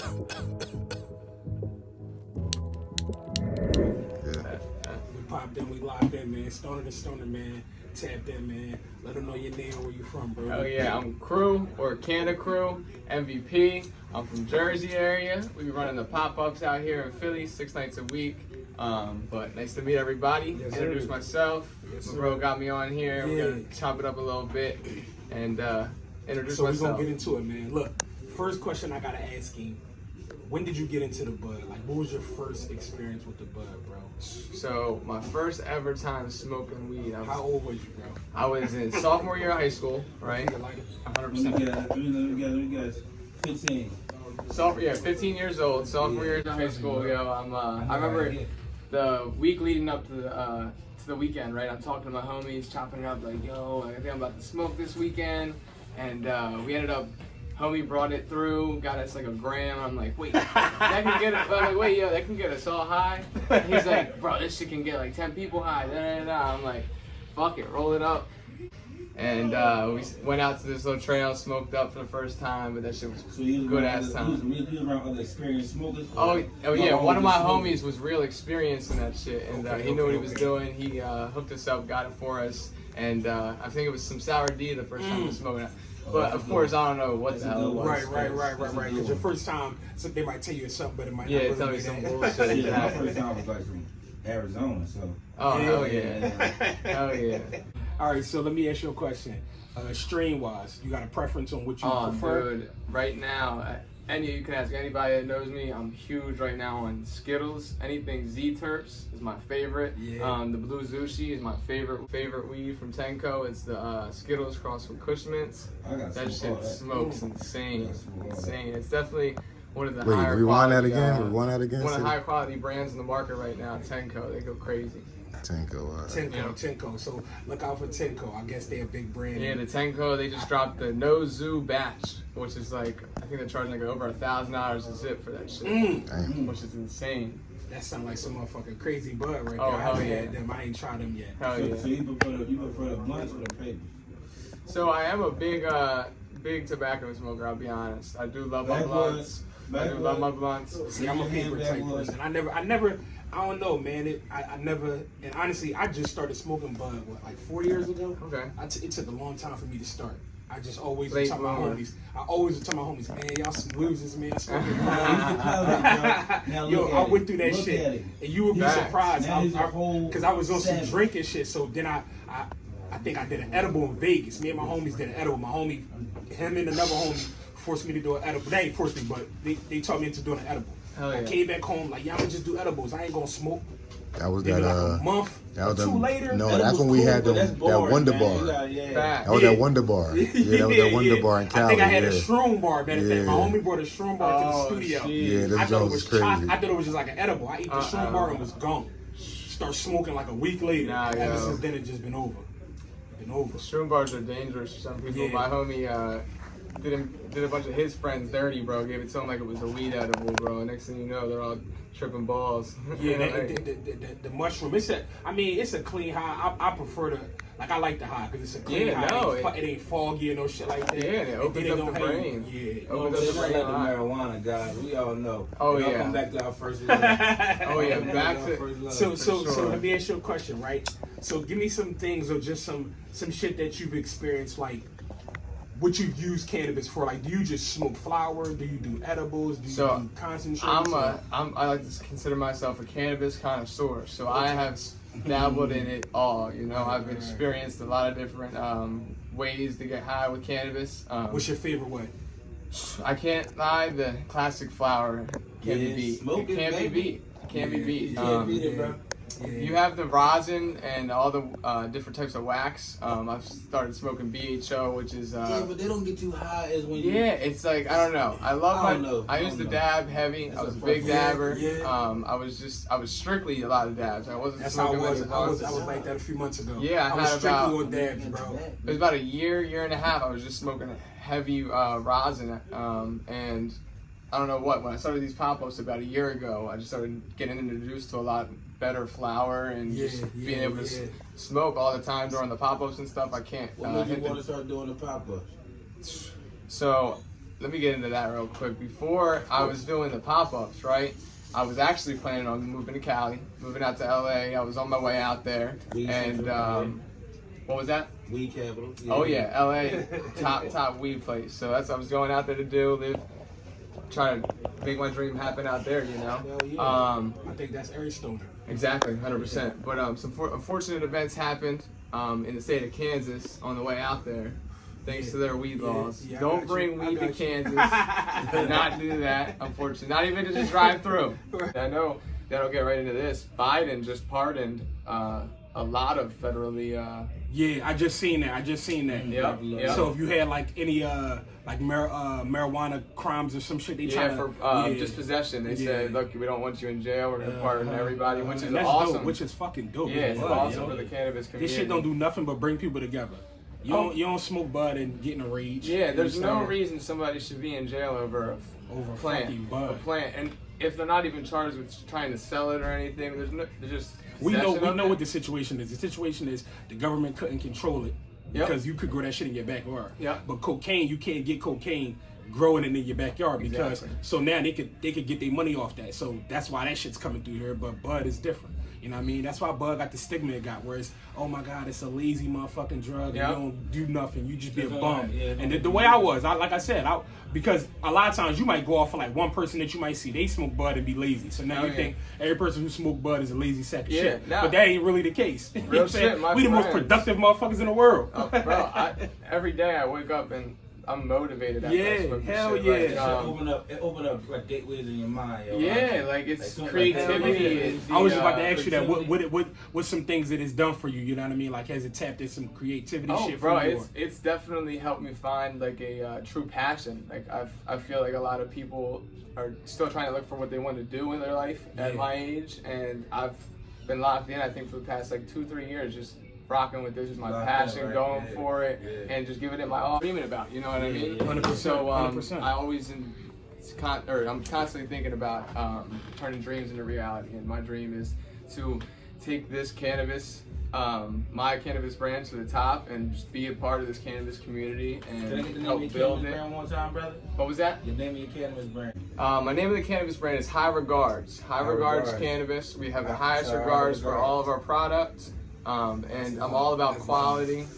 We popped in, we locked in, man. Stoner to Stoner, man. Tapped in, man. Let them know your name, where you from, bro. Oh yeah, I'm Crew, or Canada Crew, MVP. I'm from Jersey area. We be running the pop-ups out here in Philly 6 nights a week. But nice to meet everybody. Yes, Introduce myself. Yes, My bro got me on here. Yeah. We're gonna chop it up a little bit and introduce So we're myself. gonna get into it, man. Look, first question I gotta ask you. When did you get into the bud? Like, what was your first experience with the bud, bro? So my first ever time smoking weed, How old was you, bro? I was in sophomore year of high school, right? You like it? 100%. Let me guess. 15. Yeah, 15 years old, sophomore year of high school. Yo, I remember the week leading up to the weekend, right? I'm talking to my homies, chopping it up, like, yo, I think I'm about to smoke this weekend, and we ended up. Homie brought it through, got us like a gram. I'm like, wait, that can get it. I'm like, wait, yo, that can get us all high. He's like, bro, this shit can get like 10 people high. I'm like, fuck it, roll it up. And we went out to this little trail, smoked up for the first time, but that shit was good ass time. You was around other experienced smokers? Oh yeah, one of my homies was real experienced in that shit, and he knew what he was doing. He hooked us up, got it for us, and I think it was some sour D the first time we was smoking it. But of course, I don't know what the hell it was. Right. Because your first time, so they might tell you something, but it might not Yeah, really tell me be some that. bullshit. Yeah, my first time was like from Arizona, so. Oh hell yeah, hell yeah. All right, so let me ask you a question. Strain wise, you got a preference on what you prefer? Dude, right now, you can ask anybody that knows me. I'm huge right now on Skittles. Anything Z-Terps is my favorite. Yeah. The Blue Zushi is my favorite weed from Tenko. It's the Skittles crossed with Kush Mints. That shit smokes insane. It's definitely one of the higher rewind quality, that again. Rewind that again. One of the higher quality brands in the market right now. Tenko, they go crazy. Tenko. So look out for Tenko. I guess they're a big brand. Yeah, the Tenko, they just dropped the No Zoo batch, which is like, I think they're charging like over $1,000 a zip for that shit, which is insane. That sounds like some motherfucking crazy bud right there. Oh, I hell haven't yeah. had them. I ain't tried them yet. Hell yeah. So you prefer the blunts or the papers? So I am a big tobacco smoker, I'll be honest. I do love my blunts. See, I'm a paper type person. I don't know, man. I never, and honestly, I just started smoking bud, like 4 years ago? Okay. It took a long time for me to start. I just always Late tell my bloomer. homies. Man, y'all some losers, man. Smoking bud. Now Yo, look I at went it. through that Look shit, at it. and you would be Facts. surprised. Now he's a whole Because I was on some savage. drinking shit, so then I think I did an edible in Vegas. Me and my homies did an edible. My homie, him and another homie forced me to do an edible. They ain't forced me, but they taught me into doing an edible. Hell yeah. I came back home like, y'all gonna just do edibles. I ain't gonna smoke. That was Maybe that. like a month That was or two later. No, Edibles that's when we cool, had but that's that boring, Wonder man. Bar. You gotta- yeah. Facts. That was that Wonder Bar. Yeah, that was that Wonder Bar in Cali. I think I had a yeah. shroom bar. Matter of fact, my Yeah. homie brought a shroom bar to the Oh, studio. shit. Yeah, I them thought it joints was was crazy. I thought it was just like an edible. I ate the shroom bar and was gone. Start smoking like a week later. Nah, Ever yo. since then, it just been over. Shroom bars are dangerous for some people. Yeah. My homie did a bunch of his friends dirty, bro. Gave it to him like it was a weed edible, bro. And next thing you know, they're all tripping balls. Yeah, Like, the mushroom. It's a clean high. I prefer the I like the high because it's a clean Yeah, high. no, it ain't foggy or no shit like that. Yeah, and it opens then up the don't have- brain. Yeah. Opens They up the like brain the a lot. marijuana guys. We all know. Oh, Y'all yeah. Come back to our first. Oh yeah, back to So sure. let me ask you a question, right? So give me some things or just some shit that you've experienced, like what you've used cannabis for. Like, do you just smoke flower? Do you do edibles? Do you do concentrates? I like to consider myself a cannabis connoisseur. So I have dabbled in it all. You know, I've experienced a lot of different ways to get high with cannabis. What's your favorite way? I can't lie, the classic flower can't be beat. smoke it, Can't be baby. beat. Can't be beat. You can't beat it, bro. You have the rosin and all the different types of wax. I've started smoking BHO, which is Yeah, but they don't get you high as when you. yeah, it's like I don't know. I used to dab heavy. That's I was a a big dabber. Yeah. I was strictly a lot of dabs. I wasn't That's how I smoking was. many I was blunts. like that a few months ago. Yeah, I was had strictly about- on dabs, bro. It was about a year and a half. I was just smoking heavy rosin, and I don't know what. When I started these pop-ups about a year ago, I just started getting introduced to a lot better flower and just being able to smoke all the time during the pop-ups and stuff. I can't. What made you want to start doing the pop-ups? So let me get into that real quick. Before I was doing the pop-ups, right? I was actually planning on moving to Cali, moving out to LA. I was on my way out there, and what was that? Weed capital. Yeah. Oh yeah, LA, top weed place. So that's what I was going out there to do, live, try to make my dream happen out there, you know. Hell yeah. I think that's every stoner. Exactly, 100%. But some unfortunate events happened in the state of Kansas on the way out there, thanks to their weed laws. Yeah, Don't bring weed to Kansas. Do not do that, unfortunately. Not even to just drive through. I know that'll get right into this. Biden just pardoned a lot of federally. Yeah, I just seen that. Yep. So if you had like any like marijuana crimes or some shit, they try for just possession. They said, look, we don't want you in jail. We're gonna pardon everybody, which is that's awesome. dope, which is fucking dope. Yeah, it's awesome for the cannabis community. This shit don't do nothing but bring people together. You don't smoke bud and get in a rage. Yeah, there's no reason somebody should be in jail over a plant, fucking bud. a plant, and if they're not even charged with trying to sell it or anything, there's just We know what the the situation is. The situation is the government couldn't control it because you could grow that shit in your backyard. Yep. But cocaine, you can't get cocaine growing it in your backyard because so now they could get their money off that. So that's why that shit's coming through here. But bud is different. You know what I mean? That's why bud got the stigma it got, where it's, oh my God, it's a lazy motherfucking drug. Yep. And you don't do nothing. You just be a bum. Yeah, and the way I was, like I said, because a lot of times you might go off for like one person that you might see, they smoke bud and be lazy. So now you think every person who smoke bud is a lazy sack of shit. Nah. But that ain't really the case. Real shit, my we the most friends. productive motherfuckers in the world. Oh, bro, every day I wake up and I'm motivated. Hell shit. yeah. Like, it open up like gateways in your mind. Yo. Yeah, like it's like creativity. I was just about to ask you that. What's some things that it's done for you? You know what I mean? Like, has it tapped into some creativity shit bro, for you? it's definitely helped me find like a true passion. Like I feel like a lot of people are still trying to look for what they want to do in their life at my age, and I've been locked in. I think for the past like 2-3 years, just rocking with this is my passion, going for it, and just giving it my all. Dreaming about, you know what I mean? 100%. So 100%. I always I'm constantly thinking about turning dreams into reality, and my dream is to take this cannabis, my cannabis brand to the top, and just be a part of this cannabis community and help build it. One time, brother? What was that? Your name of your cannabis brand. My name of the cannabis brand is High Regards. High Regards Cannabis. We have the highest regards for all of our products. And I'm all about quality.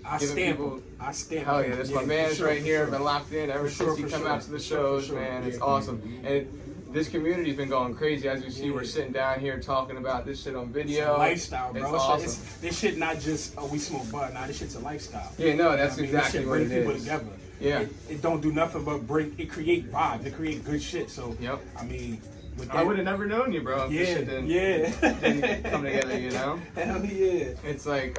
I stamp. Hell yeah, that's my man's right here. Been locked in ever since he come out to the shows, man. It's awesome. And this community's been going crazy. As you see, we're sitting down here talking about this shit on video. It's a lifestyle, bro. It's awesome. This shit not just, we smoke bud. Nah, this shit's a lifestyle. Yeah, no, that's You know what I mean? exactly what it This shit bring people is. together. Yeah. It don't do nothing but it create vibes. It create good shit. So, I mean, with that, I would have never known you, bro. If this shit didn't come together, you know? Hell yeah. It's like,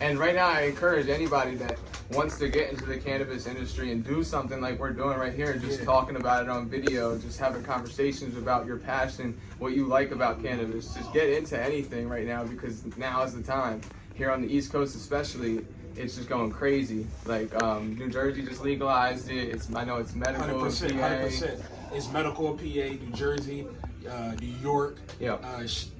and right now I encourage anybody that wants to get into the cannabis industry and do something like we're doing right here, just talking about it on video, just having conversations about your passion, what you like about cannabis. Just get into anything right now, because now is the time. Here on the East Coast especially, it's just going crazy. Like New Jersey just legalized it. I know it's medical. 100%. PA. 100%. It's medical, PA, New Jersey, New York. Yeah.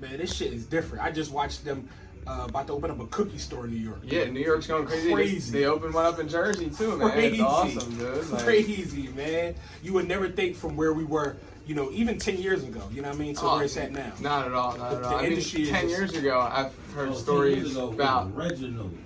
Man, this shit is different. I just watched them about to open up a cookie store in New York. Yeah, New York's going crazy. They opened one up in Jersey too, man. Crazy. It's awesome, dude. Like, crazy, man. You would never think from where we were, you know, even 10 years ago, you know what I mean, to where it's at now. Not at all, not at all. I mean, industry 10 years ago, I've heard stories about... Reginald.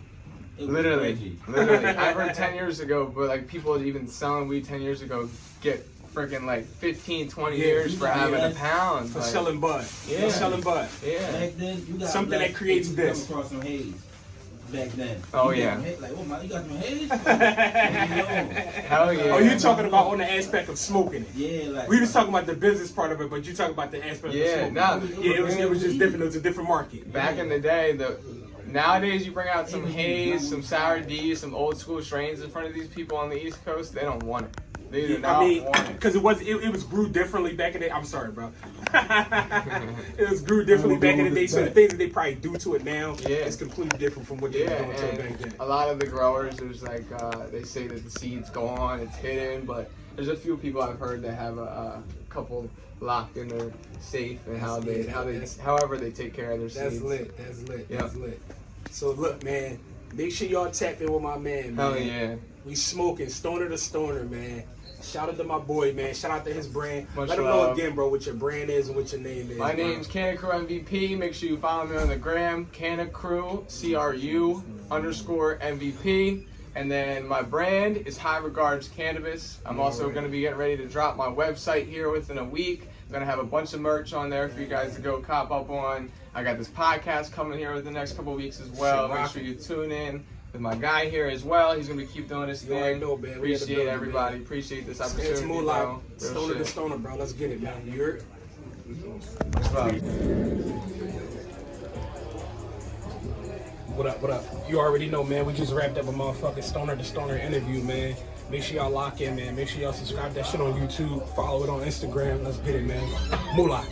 Literally. I heard 10 years ago, but like people even selling weed 10 years ago get freaking like 15, 20 years for having a pound. For selling bud. For selling bud. Yeah. Back then, you got something that creates this. Come across some haze. Back then. Oh, you yeah. Like, oh my, you got some haze? Hell yeah. Oh, you talking about on the aspect of smoking it? Yeah, like. We was talking about the business part of it, but you talking about the aspect of smoking it. It was just different. It was a different market. Back in the day, nowadays you bring out some haze, some sour D, some old school strains in front of these people on the East Coast, they don't want it. They do not want it. Because it was grew differently back in the day. I'm sorry, bro. It was grew differently back in the day, so the things that they probably do to it now is completely different from what they were doing to it back then. A lot of the growers, there's like, they say that the seed's gone, it's hidden, but there's a few people I've heard that have a couple locked in their safe and however they take care of their seeds. That's lit. That's lit. So look, man, Make sure y'all tap in with my man, man. Hell yeah. We smoking Stoner to Stoner, man. Shout out to my boy, man. Shout out to his brand. Much Let him love. know again, bro, what your brand is and what your name is. My bro. name's Canna Crew MVP. Make sure you follow me on the gram, Canna Crew, CRU_MVP. And then my brand is High Regards Cannabis. I'm also going to be getting ready to drop my website here within a week. I'm going to have a bunch of merch on there for you guys to go cop up on. I got this podcast coming here within the next couple of weeks as well. Make sure you tune in with my guy here as well. He's going to keep doing this thing. Know, man. Appreciate everybody. Appreciate this opportunity. It's more like bro. Real Stoner to shit. Stoner, bro. Let's get it, man. You heard? Much love. What up, what up? You already know, man. We just wrapped up a motherfucking Stoner to Stoner interview, man. Make sure y'all lock in, man. Make sure y'all subscribe to that shit on YouTube. Follow it on Instagram. Let's get it, man. Moolah.